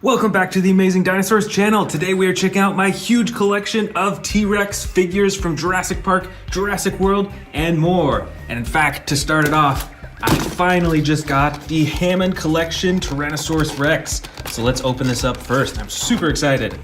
Welcome back to the Amazing Dinosaurs channel. Today we are checking out my huge collection of T-Rex figures from Jurassic Park, Jurassic World, and more. And in fact, to start it off, I finally just got the Hammond collection Tyrannosaurus Rex. So let's open this up first. I'm super excited.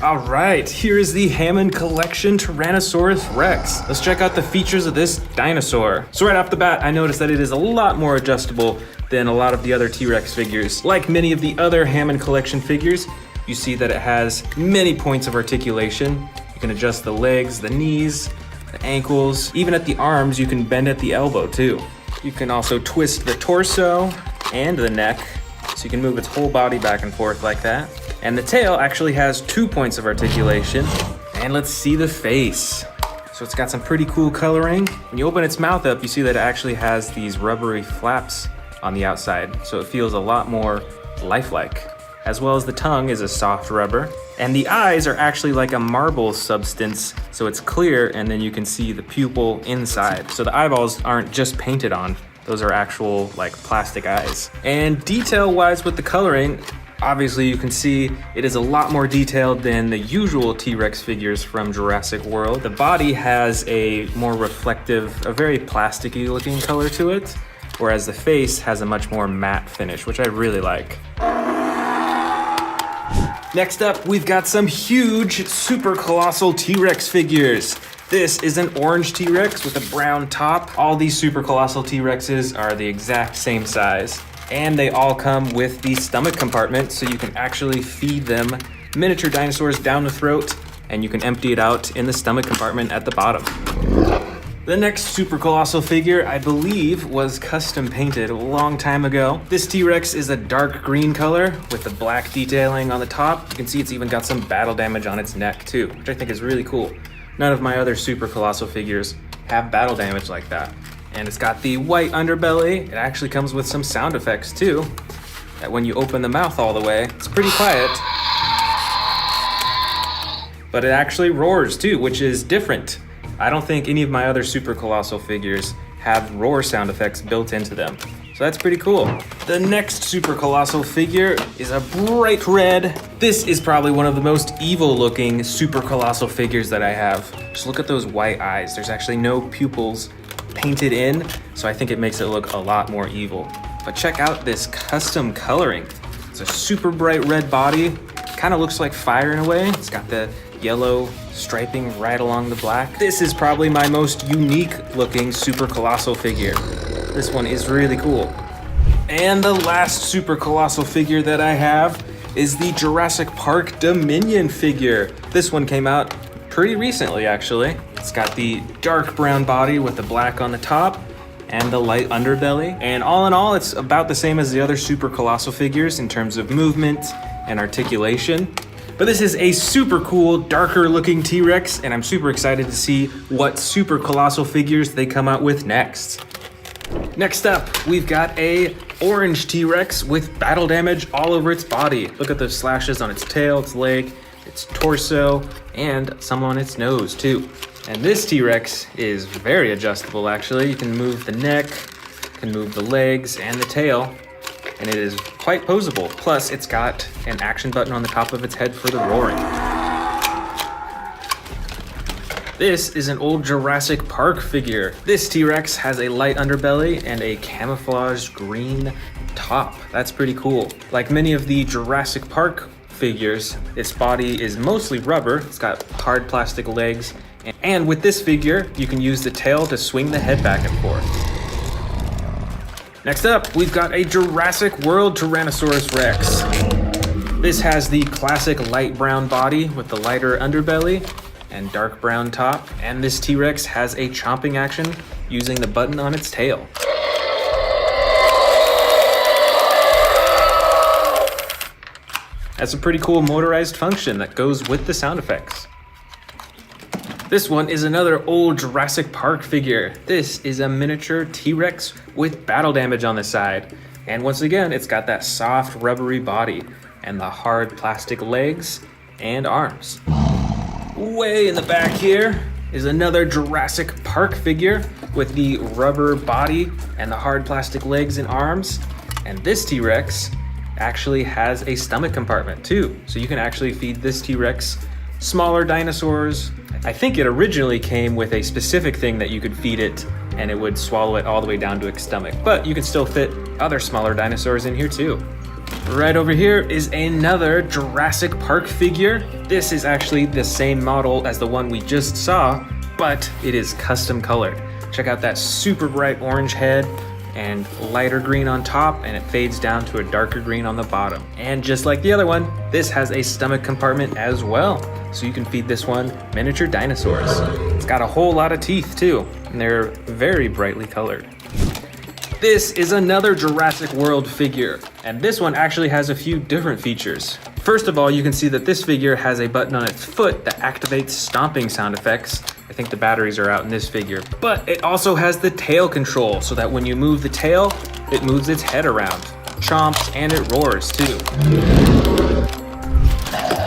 All right, here is the Hammond collection Tyrannosaurus Rex. Let's check out the features of this dinosaur. So right off the bat, I noticed that it is a lot more adjustable than a lot of the other T-Rex figures. Like many of the other Hammond collection figures, you see that it has many points of articulation. You can adjust the legs, the knees, the ankles, even at the arms, you can bend at the elbow too. You can also twist the torso and the neck, so you can move its whole body back and forth like that. And the tail actually has 2 points of articulation. And let's see the face. So it's got some pretty cool coloring. When you open its mouth up, you see that it actually has these rubbery flaps on the outside, so it feels a lot more lifelike. As well as the tongue is a soft rubber. And the eyes are actually like a marble substance, so it's clear and then you can see the pupil inside. So the eyeballs aren't just painted on, those are actual like plastic eyes. And detail-wise with the coloring, obviously you can see it is a lot more detailed than the usual T-Rex figures from Jurassic World. The body has a more reflective, a very plasticky looking color to it, whereas the face has a much more matte finish, which I really like. Next up, we've got some huge super colossal T-Rex figures. This is an orange T-Rex with a brown top. All these super colossal T-Rexes are the exact same size. And they all come with the stomach compartment, so you can actually feed them miniature dinosaurs down the throat, and you can empty it out in the stomach compartment at the bottom. The next super colossal figure, I believe, was custom painted a long time ago. This T-Rex is a dark green color with the black detailing on the top. You can see it's even got some battle damage on its neck too, which I think is really cool. None of my other super colossal figures have battle damage like that. And it's got the white underbelly. It actually comes with some sound effects too, that when you open the mouth all the way, it's pretty quiet. But it actually roars too, which is different. I don't think any of my other super colossal figures have roar sound effects built into them. So that's pretty cool. The next super colossal figure is a bright red. This is probably one of the most evil looking super colossal figures that I have. Just look at those white eyes. There's actually no pupils painted in, so I think it makes it look a lot more evil. But check out this custom coloring. It's a super bright red body. Kind of looks like fire in a way. It's got the yellow striping right along the black. This is probably my most unique looking super colossal figure. This one is really cool. And the last super colossal figure that I have is the Jurassic Park Dominion figure. This one came out pretty recently actually. It's got the dark brown body with the black on the top and the light underbelly. And all in all, it's about the same as the other super colossal figures in terms of movement and articulation. But this is a super cool, darker looking T-Rex, and I'm super excited to see what super colossal figures they come out with next. Next up, we've got a orange T-Rex with battle damage all over its body. Look at the slashes on its tail, its leg, its torso, and some on its nose too. And this T-Rex is very adjustable actually. You can move the neck, you can move the legs and the tail, and it is quite posable. Plus, it's got an action button on the top of its head for the roaring. This is an old Jurassic Park figure. This T-Rex has a light underbelly and a camouflaged green top. That's pretty cool. Like many of the Jurassic Park figures, its body is mostly rubber. It's got hard plastic legs. And with this figure, you can use the tail to swing the head back and forth. Next up, we've got a Jurassic World Tyrannosaurus Rex. This has the classic light brown body with the lighter underbelly and dark brown top. And this T-Rex has a chomping action using the button on its tail. That's a pretty cool motorized function that goes with the sound effects. This one is another old Jurassic Park figure. This is a miniature T-Rex with battle damage on the side. And once again, it's got that soft rubbery body and the hard plastic legs and arms. Way in the back here is another Jurassic Park figure with the rubber body and the hard plastic legs and arms. And this T-Rex actually has a stomach compartment too. So you can actually feed this T-Rex smaller dinosaurs. I think it originally came with a specific thing that you could feed it and it would swallow it all the way down to its stomach. But you can still fit other smaller dinosaurs in here too. Right over here is another Jurassic Park figure. This is actually the same model as the one we just saw, but it is custom colored. Check out that super bright orange head and lighter green on top, and it fades down to a darker green on the bottom. And just like the other one, this has a stomach compartment as well. So you can feed this one miniature dinosaurs. It's got a whole lot of teeth too, and they're very brightly colored. This is another Jurassic World figure, and this one actually has a few different features. First of all, you can see that this figure has a button on its foot that activates stomping sound effects. I think the batteries are out in this figure. But it also has the tail control, so that when you move the tail, it moves its head around, chomps, and it roars too.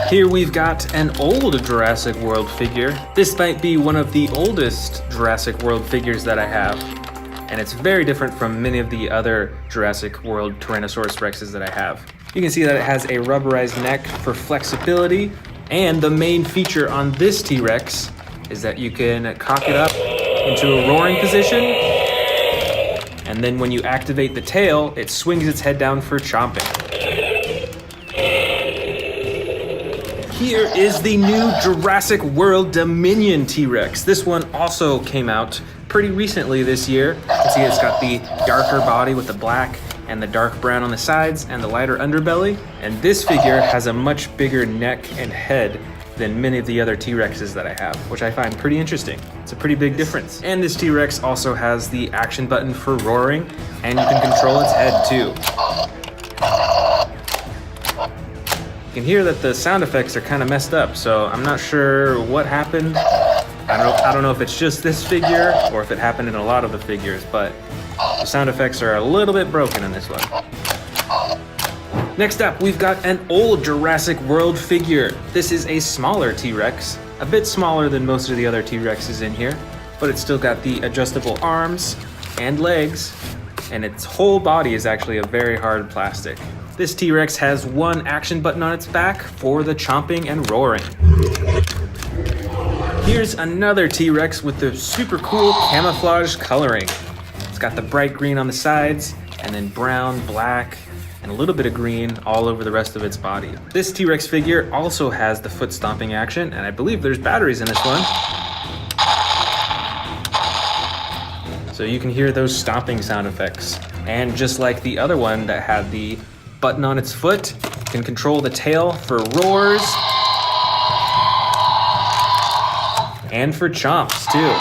Here we've got an old Jurassic World figure. This might be one of the oldest Jurassic World figures that I have. And it's very different from many of the other Jurassic World Tyrannosaurus Rexes that I have. You can see that it has a rubberized neck for flexibility, and the main feature on this T-Rex is that you can cock it up into a roaring position, and then when you activate the tail, it swings its head down for chomping. Here is the new Jurassic World Dominion T-Rex. This one also came out pretty recently this year. You can see it's got the darker body with the black and the dark brown on the sides and the lighter underbelly. And this figure has a much bigger neck and head than many of the other T-Rexes that I have, which I find pretty interesting. It's a pretty big difference. And this T-Rex also has the action button for roaring, and you can control its head too. You can hear that the sound effects are kind of messed up, so I'm not sure what happened. I don't know if it's just this figure or if it happened in a lot of the figures, but the sound effects are a little bit broken in this one. Next up, we've got an old Jurassic World figure. This is a smaller T-Rex, a bit smaller than most of the other T-Rexes in here, but it's still got the adjustable arms and legs, and its whole body is actually a very hard plastic. This T-Rex has one action button on its back for the chomping and roaring. Here's another T-Rex with the super cool camouflage coloring. It's got the bright green on the sides, and then brown, black, and a little bit of green all over the rest of its body. This T-Rex figure also has the foot stomping action, and I believe there's batteries in this one. So you can hear those stomping sound effects. And just like the other one that had the button on its foot, you can control the tail for roars and for chomps too.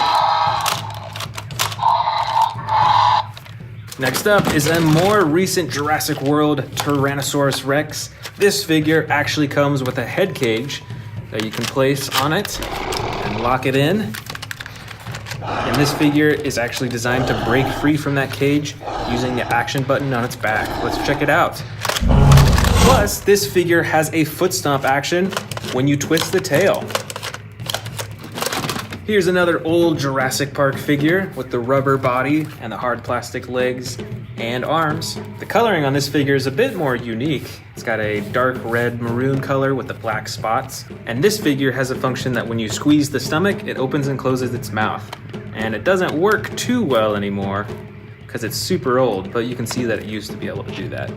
Next up is a more recent Jurassic World Tyrannosaurus Rex. This figure actually comes with a head cage that you can place on it and lock it in. And this figure is actually designed to break free from that cage using the action button on its back. Let's check it out. Plus, this figure has a foot stomp action when you twist the tail. Here's another old Jurassic Park figure with the rubber body and the hard plastic legs and arms. The coloring on this figure is a bit more unique. It's got a dark red maroon color with the black spots. And this figure has a function that when you squeeze the stomach, it opens and closes its mouth. And it doesn't work too well anymore because it's super old, but you can see that it used to be able to do that.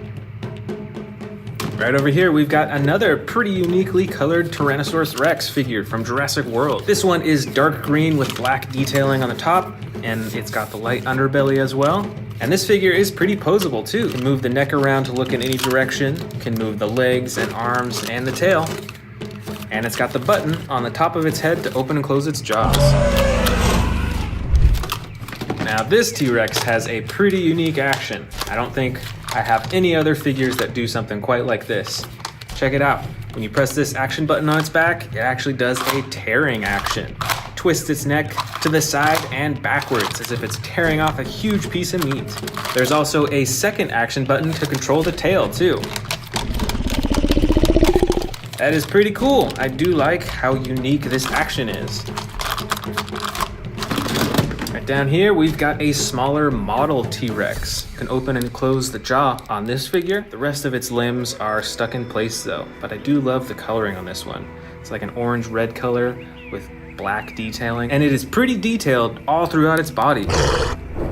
Right over here, we've got another pretty uniquely colored Tyrannosaurus Rex figure from Jurassic World. This one is dark green with black detailing on the top, and it's got the light underbelly as well. And this figure is pretty posable too. You can move the neck around to look in any direction, you can move the legs and arms and the tail, and it's got the button on the top of its head to open and close its jaws. Now this T-Rex has a pretty unique action. I don't think I have any other figures that do something quite like this. Check it out. When you press this action button on its back, it actually does a tearing action. Twists its neck to the side and backwards as if it's tearing off a huge piece of meat. There's also a second action button to control the tail too. That is pretty cool. I do like how unique this action is. And down here, we've got a smaller model T-Rex. You can open and close the jaw on this figure. The rest of its limbs are stuck in place though, but I do love the coloring on this one. It's like an orange-red color with black detailing, and it is pretty detailed all throughout its body.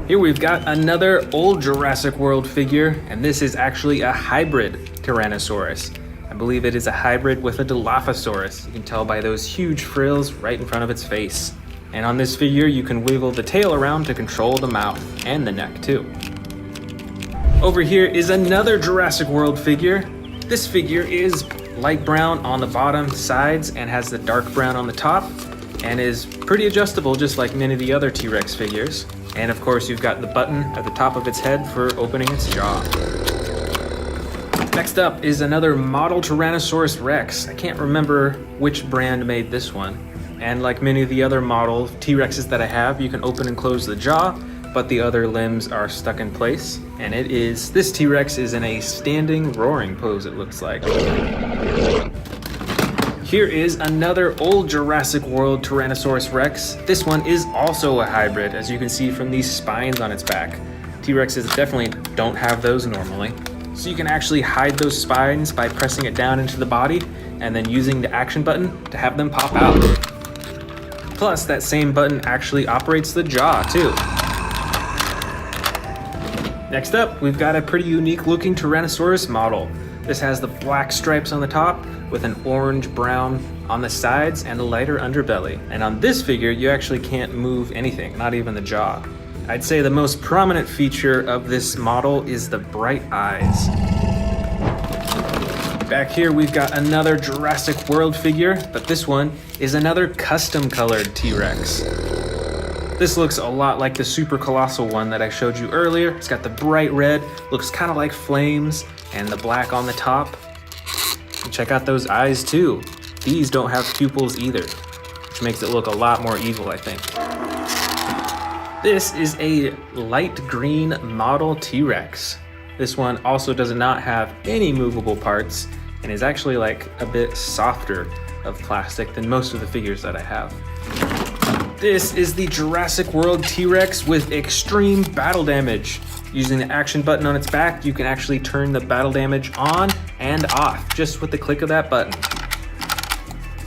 Here we've got another old Jurassic World figure, and this is actually a hybrid Tyrannosaurus. I believe it is a hybrid with a Dilophosaurus. You can tell by those huge frills right in front of its face. And on this figure, you can wiggle the tail around to control the mouth and the neck too. Over here is another Jurassic World figure. This figure is light brown on the bottom sides and has the dark brown on the top, and is pretty adjustable just like many of the other T-Rex figures. And of course, you've got the button at the top of its head for opening its jaw. Next up is another model Tyrannosaurus Rex. I can't remember which brand made this one. And like many of the other model T-Rexes that I have, you can open and close the jaw, but the other limbs are stuck in place. And this T-Rex is in a standing roaring pose, it looks like. Here is another old Jurassic World Tyrannosaurus Rex. This one is also a hybrid, as you can see from these spines on its back. T-Rexes definitely don't have those normally. So you can actually hide those spines by pressing it down into the body and then using the action button to have them pop out. Plus, that same button actually operates the jaw too. Next up, we've got a pretty unique looking Tyrannosaurus model. This has the black stripes on the top with an orange-brown on the sides and a lighter underbelly. And on this figure, you actually can't move anything, not even the jaw. I'd say the most prominent feature of this model is the bright eyes. Back here, we've got another Jurassic World figure, but this one is another custom-colored T-Rex. This looks a lot like the super colossal one that I showed you earlier. It's got the bright red, looks kind of like flames, and the black on the top. And check out those eyes too. These don't have pupils either, which makes it look a lot more evil, I think. This is a light green model T-Rex. This one also does not have any movable parts and is actually like a bit softer of plastic than most of the figures that I have. This is the Jurassic World T-Rex with extreme battle damage. Using the action button on its back, you can actually turn the battle damage on and off just with the click of that button.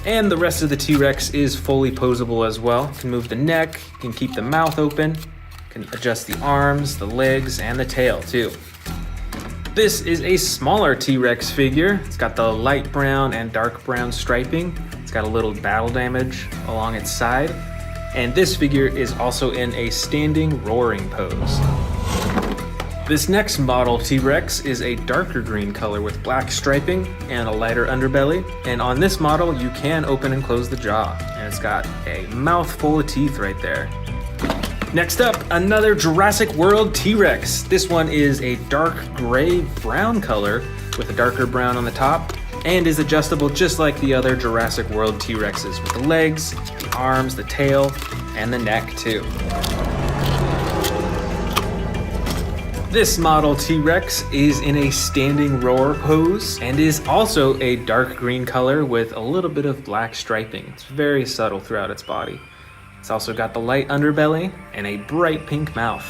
And the rest of the T-Rex is fully posable as well. You can move the neck, you can keep the mouth open, you can adjust the arms, the legs, and the tail too. This is a smaller T-Rex figure. It's got the light brown and dark brown striping. It's got a little battle damage along its side. And this figure is also in a standing roaring pose. This next model T-Rex is a darker green color with black striping and a lighter underbelly. And on this model, you can open and close the jaw. And it's got a mouth full of teeth right there. Next up, another Jurassic World T-Rex. This one is a dark gray brown color with a darker brown on the top and is adjustable just like the other Jurassic World T-Rexes with the legs, the arms, the tail, and the neck too. This model T-Rex is in a standing roar pose and is also a dark green color with a little bit of black striping. It's very subtle throughout its body. It's also got the light underbelly and a bright pink mouth.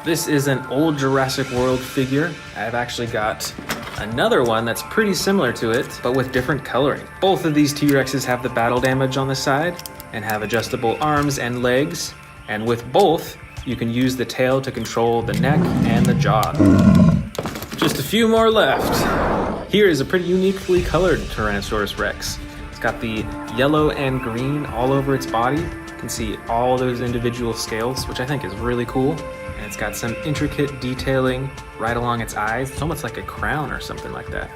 This is an old Jurassic World figure. I've actually got another one that's pretty similar to it, but with different coloring. Both of these T-Rexes have the battle damage on the side and have adjustable arms and legs. And with both, you can use the tail to control the neck and the jaw. Just a few more left. Here is a pretty uniquely colored Tyrannosaurus Rex. It's got the yellow and green all over its body. You can see all those individual scales, which I think is really cool. And it's got some intricate detailing right along its eyes. It's almost like a crown or something like that.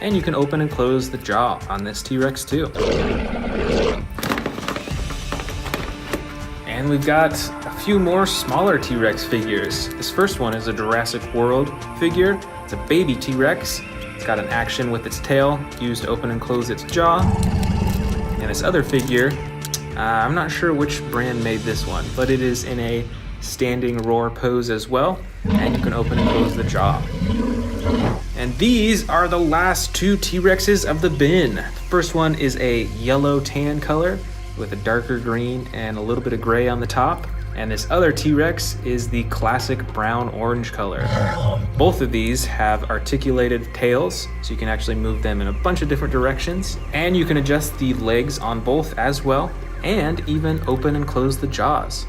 And you can open and close the jaw on this T-Rex too. And we've got a few more smaller T-Rex figures. This first one is a Jurassic World figure. It's a baby T-Rex. It's got an action with its tail used to open and close its jaw. And this other figure, I'm not sure which brand made this one, but it is in a standing roar pose as well. And you can open and close the jaw. And these are the last two T-Rexes of the bin. The first one is a yellow tan color with a darker green and a little bit of gray on the top. And this other T-Rex is the classic brown-orange color. Both of these have articulated tails, so you can actually move them in a bunch of different directions. And you can adjust the legs on both as well, and even open and close the jaws.